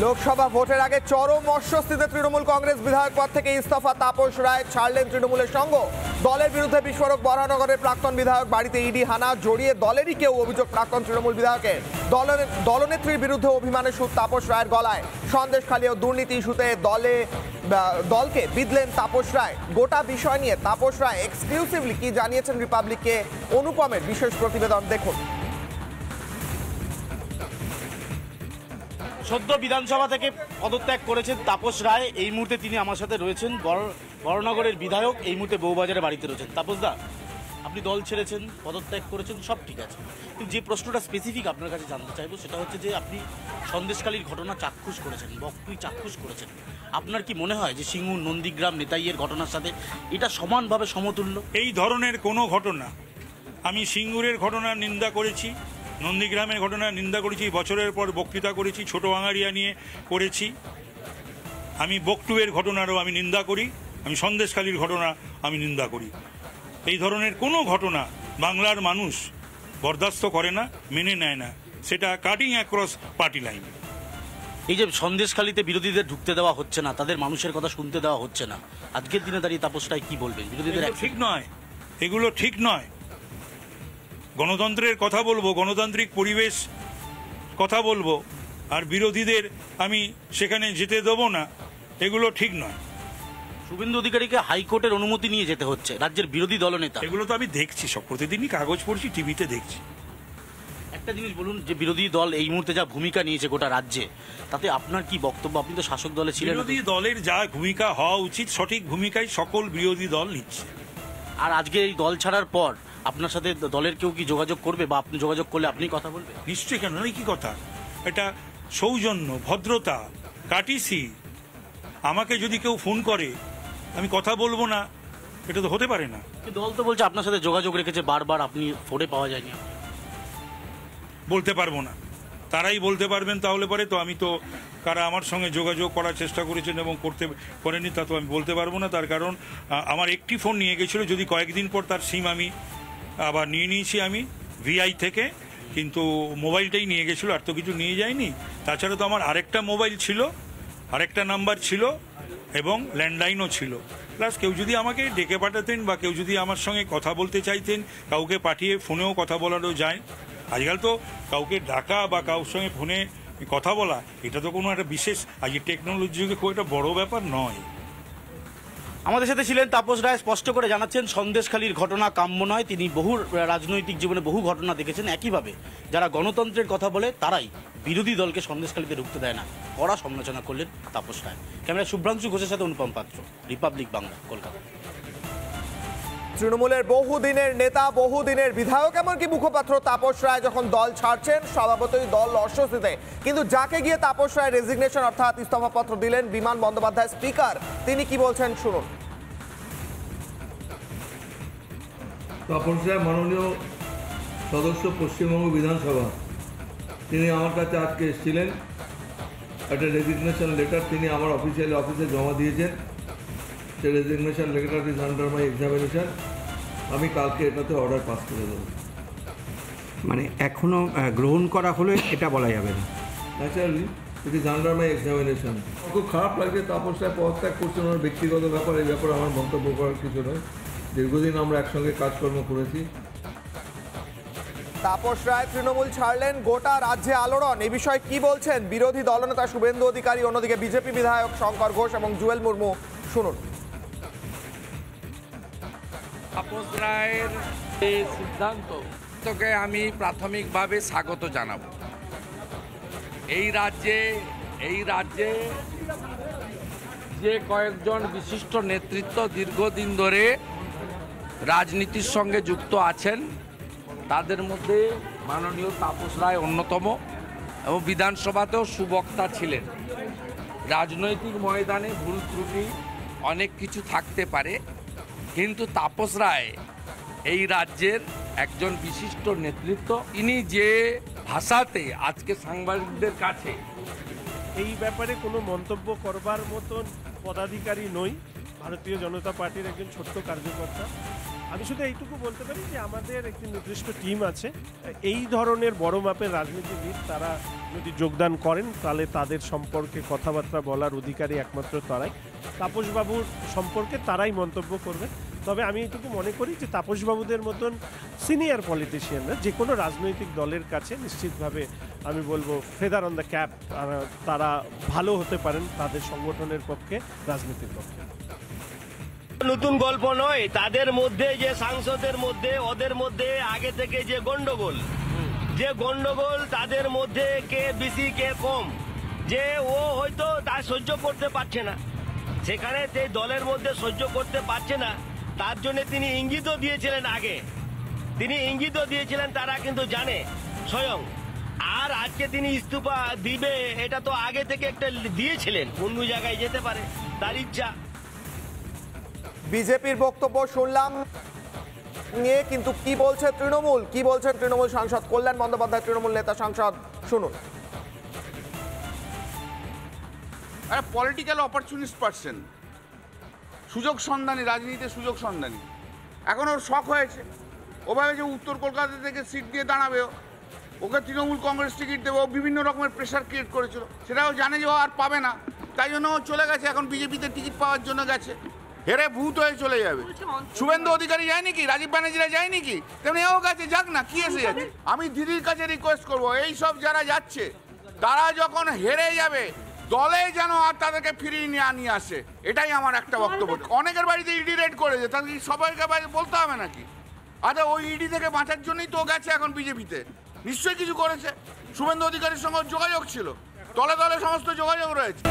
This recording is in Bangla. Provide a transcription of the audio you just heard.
লোকসভা ভোটের আগে চরম অস্বস্তিতে তৃণমূল কংগ্রেস বিধায়ক পদ থেকে ইস্তফা তাপস রায়, ছাড়লেন তৃণমূলের সঙ্গ। দলের বিরুদ্ধে বিস্ফোরক বরাহনগরের প্রাক্তন বিধায়ক বাড়িতে ইডি হানা, জড়িয়ে দলেরই কেউ, অভিযোগ প্রাক্তন তৃণমূল বিধায়কের। দলনেত্রীর বিরুদ্ধে অভিমানের সুর তাপস রায়ের গলায়। সন্দেশখালী ও দুর্নীতি ইস্যুতে দলকে বিঁধলেন তাপস রায়। গোটা বিষয় নিয়ে তাপস রায় এক্সক্লুসিভলি কি জানিয়েছেন রিপাবলিককে, অনুপমের বিশেষ প্রতিবেদন দেখুন। সদ্য বিধানসভা থেকে পদত্যাগ করেছেন তাপস রায়। এই মুহূর্তে তিনি আমার সাথে রয়েছেন, বরাহনগরের বিধায়ক, এই মুহূর্তে বউবাজারে বাড়িতে রয়েছেন। তাপসদা, আপনি দল ছেড়েছেন, পদত্যাগ করেছেন, সব ঠিক আছে, কিন্তু যে প্রশ্নটা স্পেসিফিক আপনার কাছে জানতে চাইবো সেটা হচ্ছে যে আপনি সন্দেশখালীর ঘটনা চাক্ষুষ করেছেন, বকটুই চাক্ষুষ করেছেন। আপনার কি মনে হয় যে সিঙ্গুর নন্দীগ্রাম নেতাইয়ের ঘটনার সাথে এটা সমানভাবে সমতুল্য? এই ধরনের কোনো ঘটনা, আমি সিঙ্গুরের ঘটনার নিন্দা করেছি, নন্দীগ্রামের ঘটনার নিন্দা করেছি, বছরের পর বক্তৃতা করেছি, ছোট আঙারিয়া নিয়ে করেছি। আমি বকটুয়ের ঘটনারও আমি নিন্দা করি, আমি সন্দেশখালীর ঘটনা আমি নিন্দা করি। এই ধরনের কোনো ঘটনা বাংলার মানুষ বরদাস্ত করে না, মেনে নেয় না, সেটা কাটিং অ্যাক্রস পার্টি লাইন। এই যে সন্দেশখালীতে বিরোধীদের ঢুকতে দেওয়া হচ্ছে না, তাদের মানুষের কথা শুনতে দেওয়া হচ্ছে না, আজকের দিনে দাঁড়িয়ে তাপস রায় কি বলবেন? বিরোধীদের ঠিক নয়, এগুলো ঠিক নয়। গণতন্ত্রের কথা বলবো, গণতান্ত্রিক পরিবেশ কথা বলবো, আর বিরোধীদের আমি সেখানে যেতে দেবো না, এগুলো ঠিক নয়। শুভেন্দু অধিকারীকে হাইকোর্টের অনুমতি নিয়ে যেতে হচ্ছে, রাজ্যের বিরোধী দলনেতা। এগুলো তো আমি দেখছি, সব প্রতিদিনই কাগজ পড়ছি, টিভিতে দেখছি। একটা জিনিস বলুন, যে বিরোধী দল এই মুহূর্তে যা ভূমিকা নিয়েছে গোটা রাজ্যে, তাতে আপনার কি বক্তব্য? আপনি তো শাসক দলে ছিলেন। বিরোধী দলের যা ভূমিকা হওয়া উচিত, সঠিক ভূমিকায় সকল বিরোধী দল নিচ্ছে। আর আজকে এই দল ছাড়ার পর আপনার সাথে দলের কেউ কি যোগাযোগ করবে, বা আপনি যোগাযোগ করলে আপনি কথা বলবেন? নিশ্চয়ই, কেন কি কথা, এটা সৌজন্য, ভদ্রতা, কাটিসি। আমাকে যদি কেউ ফোন করে আমি কথা বলবো না, এটা তো হতে পারে না। দল তো বলছে আপনার সাথে যোগাযোগ রেখেছে বারবার, আপনি ফোনে পাওয়া যায়নি। বলতে পারবো না, তারাই বলতে পারবেন। তাহলে পরে তো আমি তো কারা আমার সঙ্গে যোগাযোগ করার চেষ্টা করেছেন এবং করতে পারেনি তা তো আমি বলতে পারবো না। তার কারণ আমার একটি ফোন নিয়ে গেছিলো, যদি কয়েকদিন পর তার সিম আমি আবার নিয়ে নিয়েছি আমি ভিআই থেকে, কিন্তু মোবাইলটাই নিয়ে গেছিলো, আর তো কিছু নিয়ে যায়নি। তাছাড়া তো আমার আরেকটা মোবাইল ছিল, আরেকটা নাম্বার ছিল এবং ল্যান্ডলাইনও ছিল। প্লাস কেউ যদি আমাকে ডেকে পাঠাতেন বা কেউ যদি আমার সঙ্গে কথা বলতে চাইতেন, কাউকে পাঠিয়ে ফোনেও কথা বলারও যায়। আজকাল তো কাউকে ডাকা বা কারোর সঙ্গে ফোনে কথা বলা, এটা তো কোনো একটা বিশেষ আজ টেকনোলজির যুগে খুব একটা বড় ব্যাপার নয়। আমাদের সাথে ছিলেন তাপস রায়, স্পষ্ট করে জানাচ্ছেন সন্দেশখালীর ঘটনা কাম্য নয়। তিনি বহু রাজনৈতিক জীবনে বহু ঘটনা দেখেছেন। একইভাবে যারা গণতন্ত্রের কথা বলে তারাই বিরোধী দলকে সন্দেশখালীতে ঢুকতে দেয় না, কড়া সমালোচনা করলেন তাপস রায়। ক্যামেরা শুভ্রাংশু ঘোষের সাথে অনুপম পাত্র, রিপাবলিক বাংলা, কলকাতা। তৃণমূলের বহুদিনের নেতা, বহুদিনের বিধায়ক, এমনকি মুখপাত্র তাপস রায় যখন দল ছাড়ছেন, স্বভাবতই দল অস্বস্তিতে। কিন্তু যাকে গিয়ে তাপস রায় রেজিগনেশন অর্থাৎ ইস্তফাপত্র দিলেন বিমান বন্দ্যোপাধ্যায় স্পিকার, তিনি কি বলছেন শুনুন। তাপস রায় মাননীয় সদস্য পশ্চিমবঙ্গ বিধানসভা, তিনি আমার কাছে আজকে এসেছিলেন। একটা রেজিগনেশন লেটার তিনি আমার অফিসিয়ালি অফিসে জমা দিয়েছেন। সেই resignation letter is under my examination. আমি কালকে এটাতে অর্ডার পাস করে দেবো। মানে এখনো গ্রহণ করা হলে এটা বলা যাবে না? Naturally it is under my examination. খুব খারাপ লাগছে তাপস রায় পদত্যাগ করছেন, ওনার ব্যক্তিগত ব্যাপার, এই ব্যাপারে আমার মন্তব্য করার কিছু নয়। দীর্ঘদিন আমরা একসঙ্গে কাজকর্ম করেছি। তাপস রায় তৃণমূল ছাড়লেন, গোটা রাজ্যে আলোড়ন। এই বিষয়ে কি বলছেন বিরোধী দলনেতা শুভেন্দু অধিকারী, অন্যদিকে বিজেপি বিধায়ক শঙ্কর ঘোষ এবং জুয়েল মুর্মু, শুনুন। তাপস রায়ের এই সিদ্ধান্তকে আমি প্রাথমিকভাবে স্বাগত জানাব। এই রাজ্যে যে কয়েকজন বিশিষ্ট নেতৃত্ব দীর্ঘদিন ধরে রাজনীতির সঙ্গে যুক্ত আছেন, তাদের মধ্যে মাননীয় তাপস রায় অন্যতম, এবং বিধানসভাতেও সুবক্তা ছিলেন। রাজনৈতিক ময়দানে ভুল ত্রুটি অনেক কিছু থাকতে পারে, কিন্তু তাপস রায় এই রাজ্যের একজন বিশিষ্ট নেতৃত্ব। তিনি যে ভাষাতে আজকে সাংবাদিকদের কাছে এই ব্যাপারে কোনো মন্তব্য করবার মতন পদাধিকারী নই। ভারতীয় জনতা পার্টির একজন ছোট্ট কার্যকর্তা। আমি শুধু এইটুকু বলতে পারি যে আমাদের একটি নির্দিষ্ট টিম আছে, এই ধরনের বড় মাপের রাজনীতিবিদ, তারা যদি যোগদান করেন তাহলে তাদের সম্পর্কে কথাবার্তা বলার অধিকারী একমাত্র তারাই। তাপসবাবুর সম্পর্কে তারাই মন্তব্য করবে। তবে আমি এইটুকু মনে করি যে তাপসবাবুদের মতন সিনিয়র পলিটিশিয়ানরা যে কোনো রাজনৈতিক দলের কাছে নিশ্চিতভাবে আমি বলবো ফেদার অন দ্য ক্যাপ, তারা ভালো হতে পারেন তাদের সংগঠনের পক্ষে, রাজনীতির পক্ষে। নতুন গল্প নয়, তাদের মধ্যে যে সাংসদের মধ্যে ওদের মধ্যে আগে থেকে যে গন্ডগোল তাদের মধ্যে কে বেশি কে কম, যে ও হয়তো তা সহ্য করতে পারছে না, সেখানে দলের মধ্যে সহ্য করতে পারছে না, তার জন্য তিনি ইঙ্গিতও দিয়েছিলেন। আগে তিনি ইঙ্গিতও দিয়েছিলেন, তারা কিন্তু জানে স্বয়ং। আর আজকে তিনি ইস্তফা দিবে এটা তো আগে থেকে একটা দিয়েছিলেন, অন্য জায়গায় যেতে পারে, তার ইচ্ছা। বিজেপির বক্তব্য শুনলাম নিয়ে, কিন্তু কি বলছে তৃণমূল, কি বলছেন তৃণমূল সাংসদ কল্যাণ বন্দ্যোপাধ্যায়, তৃণমূল নেতা সাংসদ, শুনুন। একটা পলিটিক্যাল অপরচুনিস্ট পারসন, সুযোগ সন্ধানী, রাজনীতিতে সুযোগ সন্ধানী। এখন ওর শখ হয়েছে, ও ভাবে যে উত্তর কলকাতা থেকে সিট দিয়ে দাঁড়াবে, ওকে তৃণমূল কংগ্রেস টিকিট দেবে, ও বিভিন্ন রকমের প্রেশার ক্রিয়েট করেছিল, সেটাও জানে যে ও আর পাবে না, তাই জন্য ও চলে গেছে, এখন বিজেপিতে টিকিট পাওয়ার জন্য গেছে, হেরে ভূত হয়ে চলে যাবে। শুভেন্দু অধিকারী যায়নি কি, রাজীব ব্যানার্জিরা যায়নি কি, তেমনি এও গেছে, যাক না, কি এসে যাচ্ছে। আমি দিদির কাছে রিকোয়েস্ট করবো, এই সব যারা যাচ্ছে তারা যখন হেরে যাবে দলে যেন আর তাদেরকে ফিরিয়ে নিয়ে আসে, এটাই আমার একটা বক্তব্য। অনেকের বাড়িতে ইডি রেড করেছে, তাদের সবাইকে বলতে হবে নাকি? আচ্ছা, ওই ইডি থেকে বাঁচার জন্যই তো গেছে এখন বিজেপিতে, নিশ্চয়ই কিছু করেছে। শুভেন্দু অধিকারীর সঙ্গে যোগাযোগ ছিল, দলে দলে সমস্ত যোগাযোগ রয়েছে।